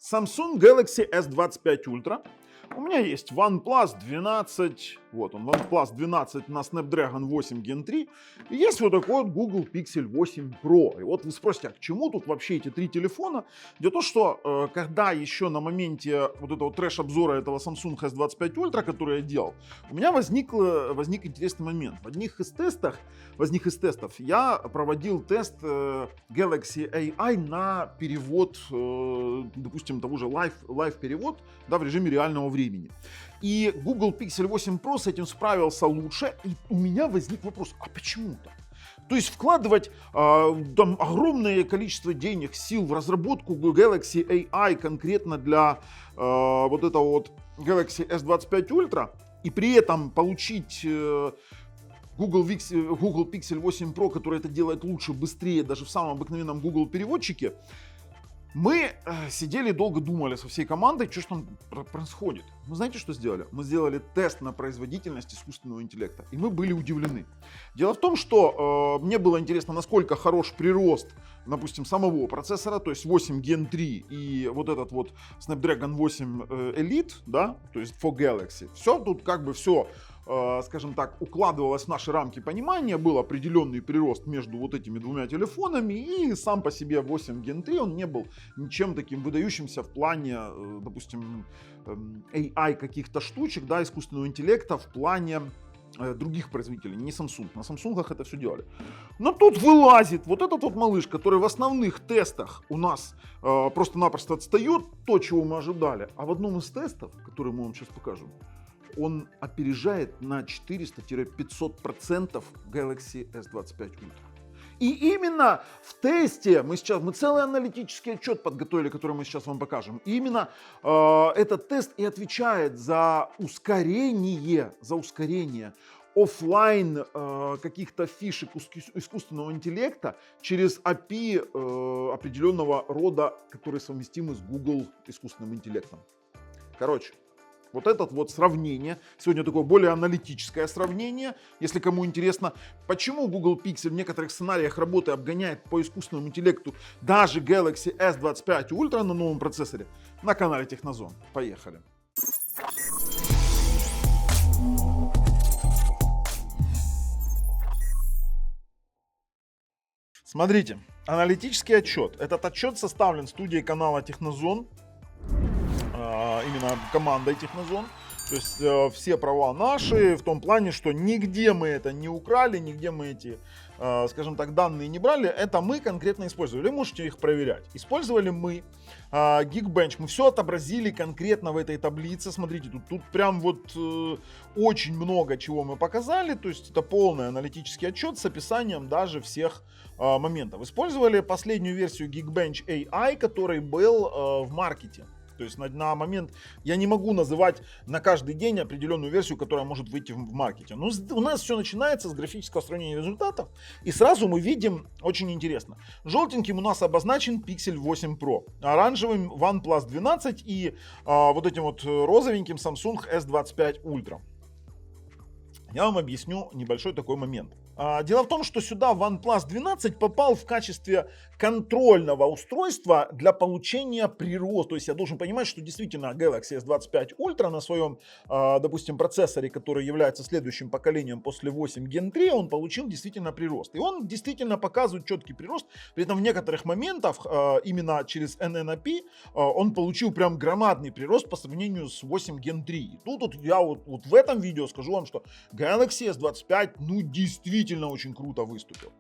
Samsung Galaxy S25 Ultra. У меня есть OnePlus 12, вот он, OnePlus 12 на Snapdragon 8 Gen 3. И есть вот такой вот Google Pixel 8 Pro. И вот вы спросите, а к чему тут вообще эти три телефона? Дело в том, что когда еще на моменте вот этого трэш-обзора этого Samsung S25 Ultra, который я делал, у меня возник интересный момент. В одних из тестов я проводил тест Galaxy AI на перевод, допустим, того же live-перевод, да, в режиме реального времени. И Google Pixel 8 Pro с этим справился лучше, и у меня возник вопрос, а почему так? То есть вкладывать там огромное количество денег, сил в разработку Galaxy AI конкретно для вот этого вот Galaxy S25 Ultra, и при этом получить Google Pixel 8 Pro, который это делает лучше, быстрее, даже в самом обыкновенном Google переводчике, мы сидели долго думали со всей командой, что же там происходит. Мы знаете, что сделали? Мы сделали тест на производительность искусственного интеллекта, и мы были удивлены. Дело в том, что мне было интересно, насколько хорош прирост, допустим, самого процессора, то есть 8 Gen 3 и вот этот вот Snapdragon 8 Elite, да, то есть for Galaxy. Все тут как бы все, скажем так, укладывалось в наши рамки понимания, был определенный прирост между вот этими двумя телефонами, и сам по себе 8 Gen 3, он не был ничем таким выдающимся в плане, допустим, AI каких-то штучек, да, искусственного интеллекта в плане других производителей, не Samsung. На Samsung это все делали. Но тут вылазит вот этот вот малыш, который в основных тестах у нас просто-напросто отстает то, чего мы ожидали. А в одном из тестов, который мы вам сейчас покажем, он опережает на 400-500% Galaxy S25 Ultra. И именно в тесте мы целый аналитический отчет подготовили, который мы сейчас вам покажем. И именно этот тест и отвечает за ускорение офлайн каких-то фишек искусственного интеллекта через API определенного рода, которые совместимы с Google искусственным интеллектом. Короче. Вот это вот сравнение, сегодня такое более аналитическое сравнение, если кому интересно, почему Google Pixel в некоторых сценариях работы обгоняет по искусственному интеллекту даже Galaxy S25 Ultra на новом процессоре, на канале Технозон. Поехали. Смотрите, аналитический отчет. Этот отчет составлен студией канала Технозон. Именно командой Технозон. То есть все права наши в том плане, что нигде мы это не украли, нигде мы эти, скажем так, данные не брали. Это мы конкретно использовали. Можете их проверять. Использовали мы Geekbench. Мы все отобразили конкретно в этой таблице. Смотрите, тут прям вот очень много чего мы показали. То есть это полный аналитический отчет с описанием даже всех моментов. Использовали последнюю версию Geekbench AI, который был в маркете. То есть на момент я не могу называть на каждый день определенную версию, которая может выйти в маркете. Но у нас все начинается с графического сравнения результатов. И сразу мы видим, очень интересно. Желтеньким у нас обозначен Pixel 8 Pro. Оранжевым OnePlus 12 и вот этим вот розовеньким Samsung S25 Ultra. Я вам объясню небольшой такой момент. Дело в том, что сюда OnePlus 12 попал в качестве контрольного устройства для получения прироста. То есть я должен понимать, что действительно Galaxy S25 Ultra на своем, допустим, процессоре, который является следующим поколением после 8 Gen 3, он получил действительно прирост. И он действительно показывает четкий прирост. При этом в некоторых моментах именно через NNAP он получил прям громадный прирост по сравнению с 8 Gen 3. И тут вот я вот в этом видео скажу вам, что Galaxy S25 ну действительно очень круто выступил.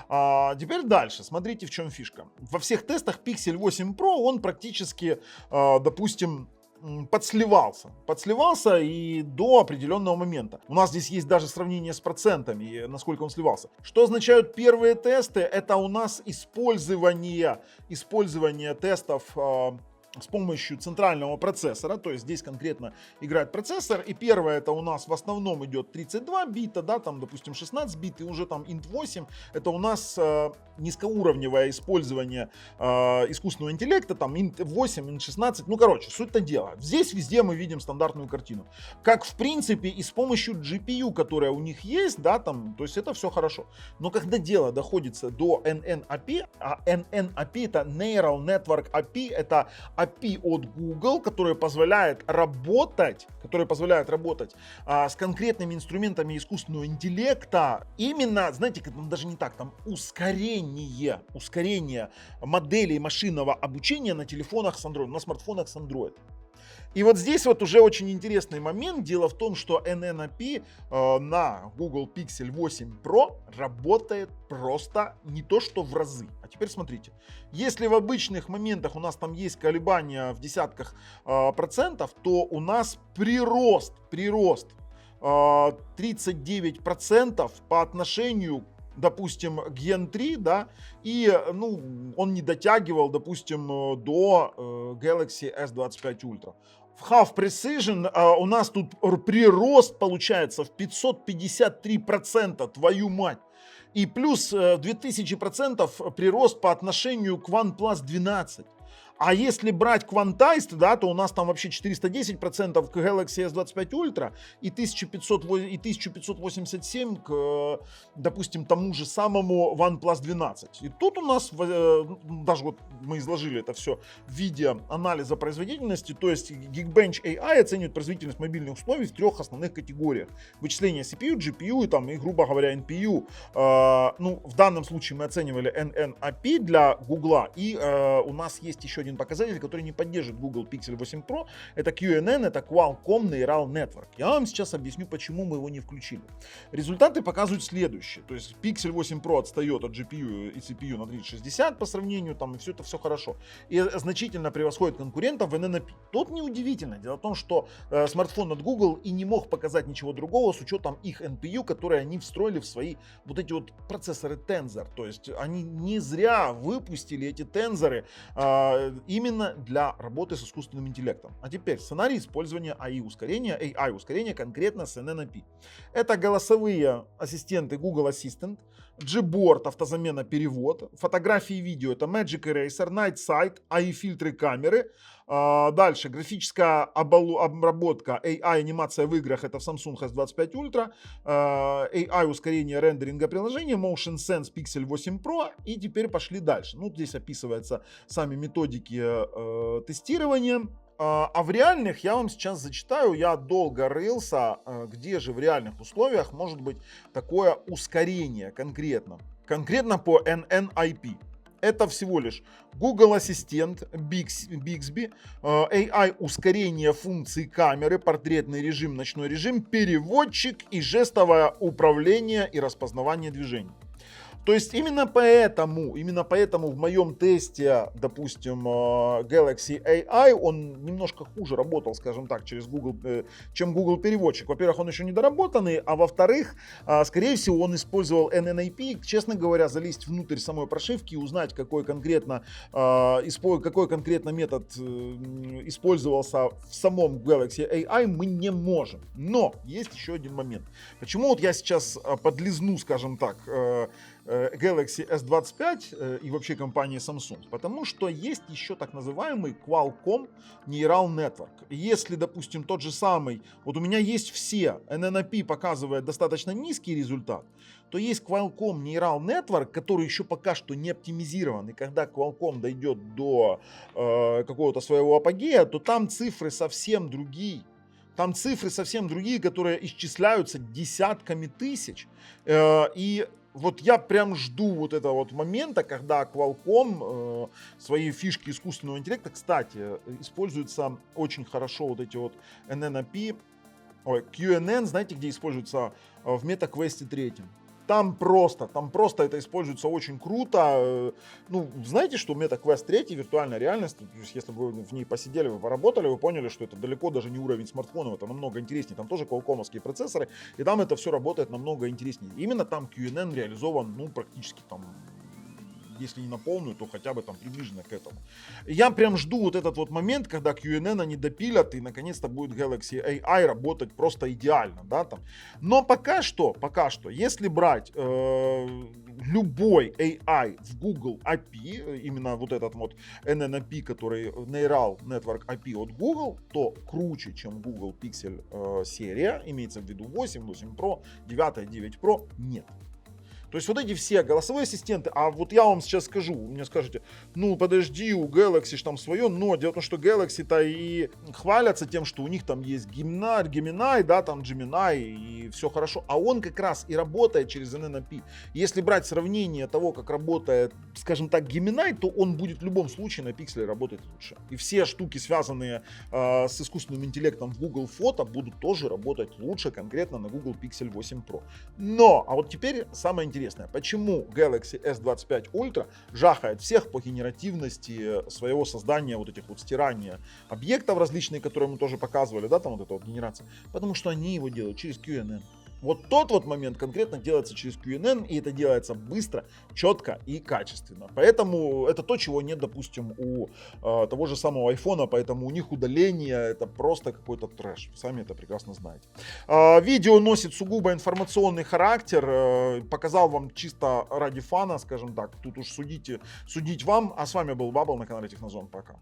Теперь дальше. Смотрите, в чем фишка. Во всех тестах Pixel 8 Pro он практически, допустим, подсливался и до определенного момента. У нас здесь есть даже сравнение с процентами, насколько он сливался. Что означают первые тесты? Это у нас использование тестов с помощью центрального процессора, то есть здесь конкретно играет процессор, и первое это у нас в основном идет 32 бита, да, там, допустим, 16 бит, и уже там int 8, это у нас низкоуровневое использование искусственного интеллекта, там int 8, int 16, ну, короче, суть-то дела. Здесь везде мы видим стандартную картину. Как, в принципе, и с помощью GPU, которая у них есть, да, там, то есть это все хорошо. Но когда дело доходится до NNAP, а NNAP это Neural Network API, это API от Google, которое позволяет работать с конкретными инструментами искусственного интеллекта. Именно, знаете, даже не так, там ускорение моделей машинного обучения на телефонах с Android, на смартфонах с Android. И вот здесь вот уже очень интересный момент. Дело в том, что NNAP на Google Pixel 8 Pro работает просто не то что в разы. А теперь смотрите. Если в обычных моментах у нас там есть колебания в десятках процентов, то у нас прирост 39% по отношению, допустим, к Gen 3, да, и, он не дотягивал, допустим, до Galaxy S25 Ultra. В Half Precision у нас тут прирост получается в 553%, твою мать. И плюс 2000% прирост по отношению к OnePlus 12. А если брать Quantized, да, то у нас там вообще 410% к Galaxy S25 Ultra и 1587 к, допустим, тому же самому OnePlus 12. И тут у нас, даже вот мы изложили это все в виде анализа производительности, то есть Geekbench AI оценивает производительность мобильных условий в 3 основных категориях. Вычисление CPU, GPU и, грубо говоря, NPU. В данном случае мы оценивали NNAP для Google, и у нас есть еще один показатель, который не поддерживает Google Pixel 8 Pro. Это QNN, это Qualcomm Neural Network. Я вам сейчас объясню, почему мы его не включили. Результаты показывают следующее. То есть Pixel 8 Pro отстает от GPU и CPU на 3060 по сравнению, и все это все хорошо. И значительно превосходит конкурентов в NNAP. Тут неудивительно. Дело в том, что смартфон от Google и не мог показать ничего другого с учетом их NPU, которые они встроили в свои вот эти вот процессоры Tensor. То есть они не зря выпустили эти тензоры именно для работы с искусственным интеллектом. А теперь сценарий использования AI-ускорения конкретно с NNAP. Это голосовые ассистенты Google Assistant, Gboard, автозамена, перевод, фотографии и видео, это Magic Eraser, Night Sight, AI-фильтры камеры. Дальше графическая обработка, AI-анимация в играх, это в Samsung S25 Ultra, AI-ускорение рендеринга приложения, Motion Sense Pixel 8 Pro, и теперь пошли дальше. Здесь описываются сами методики тестирования. А в реальных я вам сейчас зачитаю, я долго рылся, где же в реальных условиях может быть такое ускорение конкретно по NNAP. Это всего лишь Google Ассистент, Bixby, AI ускорение функций камеры, портретный режим, ночной режим, переводчик и жестовое управление и распознавание движений. То есть именно поэтому в моем тесте, допустим, Galaxy AI, он немножко хуже работал, скажем так, через Google, чем Google переводчик. Во-первых, он еще недоработанный, а во-вторых, скорее всего, он использовал NNAP. Честно говоря, залезть внутрь самой прошивки и узнать, какой конкретно метод использовался в самом Galaxy AI, мы не можем. Но есть еще один момент. Почему вот я сейчас подлизну, скажем так, Galaxy S25 и вообще компании Samsung? Потому что есть еще так называемый Qualcomm Neural Network. Если, допустим, тот же самый, вот у меня есть все, NNAP показывает достаточно низкий результат, то есть Qualcomm Neural Network, который еще пока что не оптимизирован, и когда Qualcomm дойдет до какого-то своего апогея, то там цифры совсем другие. Которые исчисляются десятками тысяч. И вот я прям жду вот этого вот момента, когда Qualcomm свои фишки искусственного интеллекта, кстати, используются очень хорошо вот эти вот NNAP, QNN, знаете, где используется? В MetaQuest 3. Там просто это используется очень круто. Знаете, что MetaQuest 3 виртуальная реальность, то есть, если бы вы в ней посидели, вы поработали, вы поняли, что это далеко даже не уровень смартфонов, это намного интереснее. Там тоже Qualcomm-овские процессоры, и там это все работает намного интереснее. Именно там QNN реализован, практически там, если не на полную, то хотя бы там приближенно к этому. Я прям жду вот этот вот момент, когда QNN они допилят, и наконец-то будет Galaxy AI работать просто идеально, да, там. Но пока что, если брать любой AI в Google API, именно вот этот вот NNAP, который Neural Network API от Google, то круче, чем Google Pixel серия, имеется в виду 8, 8 Pro, 9, 9 Pro, нет. То есть вот эти все голосовые ассистенты, а вот я вам сейчас скажу, вы мне скажете, ну подожди, у Galaxy ж там свое, но дело в том, что Galaxy-то и хвалятся тем, что у них там есть Gemini, да, там Gemini и все хорошо, а он как раз и работает через NNAP. Если брать сравнение того, как работает, скажем так, Gemini, то он будет в любом случае на пикселе работать лучше. И все штуки, связанные с искусственным интеллектом в Google Фото, будут тоже работать лучше конкретно на Google Pixel 8 Pro. Но, а вот теперь самое интересное, почему Galaxy S25 Ultra жахает всех по генеративности своего создания, вот этих вот стирания объектов различные, которые мы тоже показывали, да, там вот эта вот генерация, потому что они его делают через QNN. Вот тот вот момент конкретно делается через QNN, и это делается быстро, четко и качественно. Поэтому это то, чего нет, допустим, у того же самого айфона, поэтому у них удаление это просто какой-то трэш. Сами это прекрасно знаете. Видео носит сугубо информационный характер. Показал вам чисто ради фана, скажем так. Тут уж судить вам. А с вами был Бабл на канале Технозон. Пока.